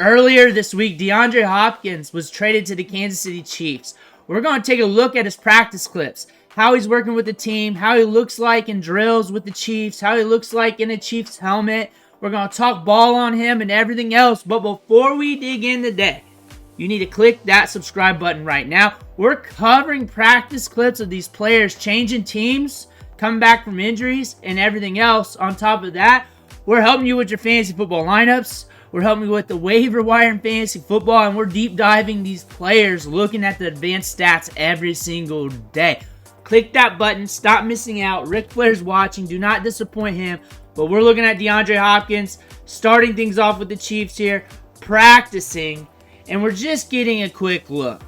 Earlier this week, DeAndre Hopkins was traded to the Kansas City Chiefs. We're going to take a look at his practice clips, how he's working with the team, how he looks like in drills with the Chiefs, how he looks like in a Chiefs helmet. We're going to talk ball on him and everything else. But before we dig in today, you need to click that subscribe button right now. We're covering practice clips of these players changing teams, coming back from injuries, and everything else. On top of that, we're helping you with your fantasy football lineups. We're helping you with the waiver wire in fantasy football, and we're deep diving these players, looking at the advanced stats every single day. Click that button. Stop missing out. Ric Flair's watching. Do not disappoint him. But we're looking at DeAndre Hopkins, starting things off with the Chiefs here, practicing, and we're just getting a quick look.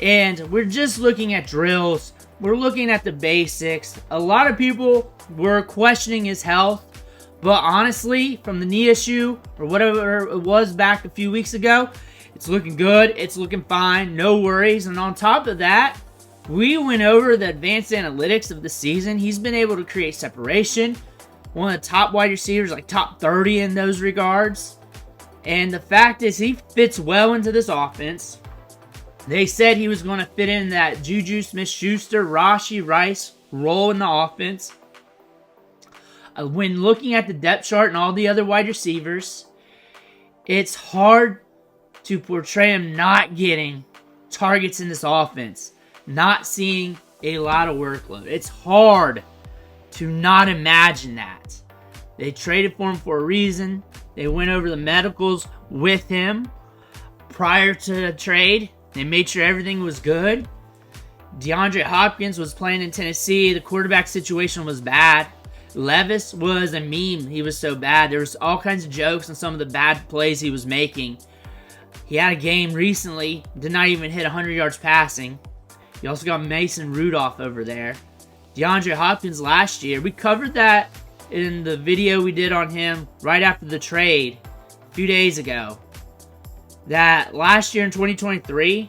And we're just looking at drills. We're looking at the basics. A lot of people were questioning his health. But honestly, from the knee issue or whatever it was back a few weeks ago, it's looking good. It's looking fine. No worries. And on top of that, we went over the advanced analytics of the season. He's been able to create separation. One of the top wide receivers, like top 30 in those regards. And the fact is, he fits well into this offense. They said he was going to fit in that Juju Smith-Schuster, Rashee Rice role in the offense. When looking at the depth chart and all the other wide receivers, it's hard to portray him not getting targets in this offense, not seeing a lot of workload. It's hard to not imagine that. They traded for him for a reason. They went over the medicals with him prior to the trade. They made sure everything was good. DeAndre Hopkins was playing in Tennessee. The quarterback situation was bad. Levis was a meme. He was so bad. There was all kinds of jokes and some of the bad plays he was making. He had a game recently, did not even hit 100 yards passing. You also got Mason Rudolph over there. DeAndre Hopkins last year, we covered that in the video we did on him right after the trade a few days ago. That last year in 2023,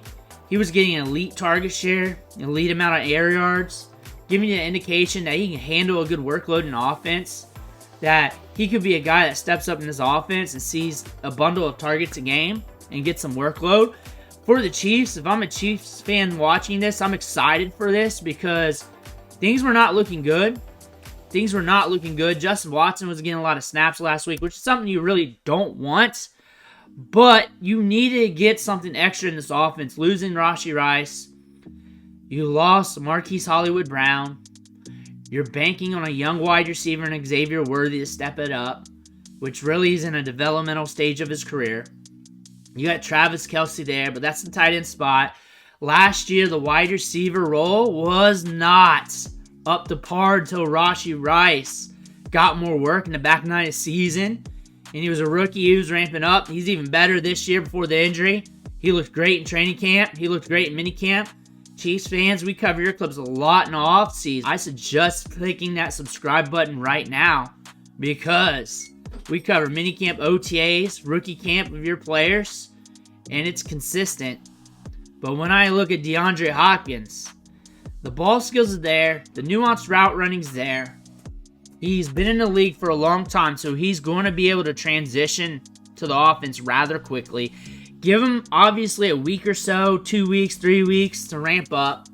he was getting an elite target share, elite amount of air yards, giving you an indication that he can handle a good workload in offense, that he could be a guy that steps up in this offense and sees a bundle of targets a game and gets some workload. For the Chiefs, if I'm a Chiefs fan watching this, I'm excited for this because things were not looking good. Things were not looking good. Justin Watson was getting a lot of snaps last week, which is something you really don't want. But you needed to get something extra in this offense. Losing Rashee Rice. You lost Marquise Hollywood-Brown. You're banking on a young wide receiver and Xavier Worthy to step it up, which really is in a developmental stage of his career. You got Travis Kelce there, but that's the tight end spot. Last year, the wide receiver role was not up to par until Rashee Rice got more work in the back nine of the season. And he was a rookie. He was ramping up. He's even better this year before the injury. He looked great in training camp. He looked great in minicamp. Chiefs fans, we cover your clips a lot in the offseason. I suggest clicking that subscribe button right now because we cover minicamp, OTAs, rookie camp of your players, and it's consistent. But when I look at DeAndre Hopkins, the ball skills are there. The nuanced route running's there. He's been in the league for a long time, so he's going to be able to transition to the offense rather quickly. Give him, obviously, a week or so, 2 weeks, 3 weeks to ramp up.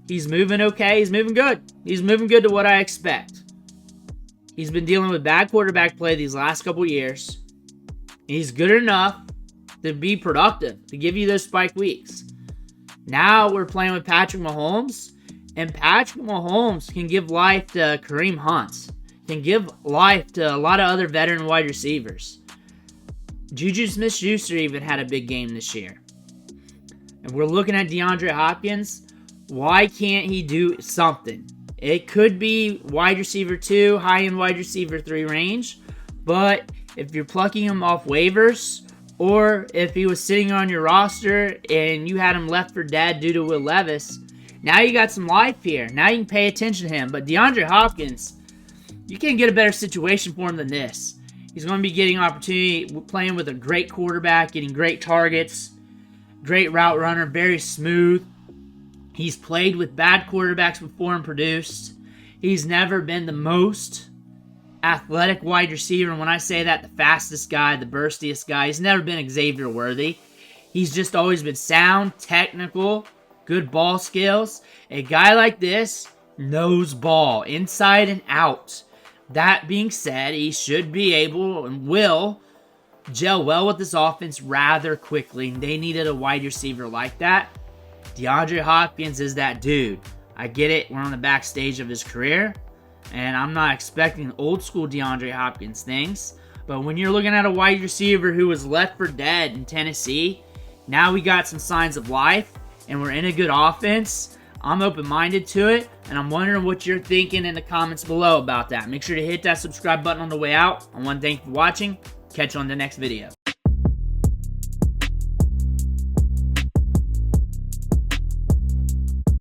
He's moving okay. He's moving good. He's moving good to what I expect. He's been dealing with bad quarterback play these last couple years. He's good enough to be productive, to give you those spike weeks. Now we're playing with Patrick Mahomes, and Patrick Mahomes can give life to Kareem Hunt, can give life to a lot of other veteran wide receivers. Juju Smith-Schuster even had a big game this year. And we're looking at DeAndre Hopkins. Why can't he do something? It could be wide receiver 2, high-end wide receiver 3 range. But if you're plucking him off waivers, or if he was sitting on your roster and you had him left for dead due to Will Levis, now you got some life here. Now you can pay attention to him. But DeAndre Hopkins, you can't get a better situation for him than this. He's going to be getting opportunity, playing with a great quarterback, getting great targets, great route runner, very smooth. He's played with bad quarterbacks before and produced. He's never been the most athletic wide receiver. And when I say that, the fastest guy, the burstiest guy, he's never been Xavier worthy. He's just always been sound, technical, good ball skills. A guy like this knows ball inside and out. That being said, he should be able and will gel well with this offense rather quickly. They needed a wide receiver like that. DeAndre Hopkins is that dude. I get it. We're on the backstage of his career, and I'm not expecting old school DeAndre Hopkins things. But when you're looking at a wide receiver who was left for dead in Tennessee, now we got some signs of life, and we're in a good offense. I'm open-minded to it, and I'm wondering what you're thinking in the comments below about that. Make sure to hit that subscribe button on the way out. I want to thank you for watching. Catch you on the next video.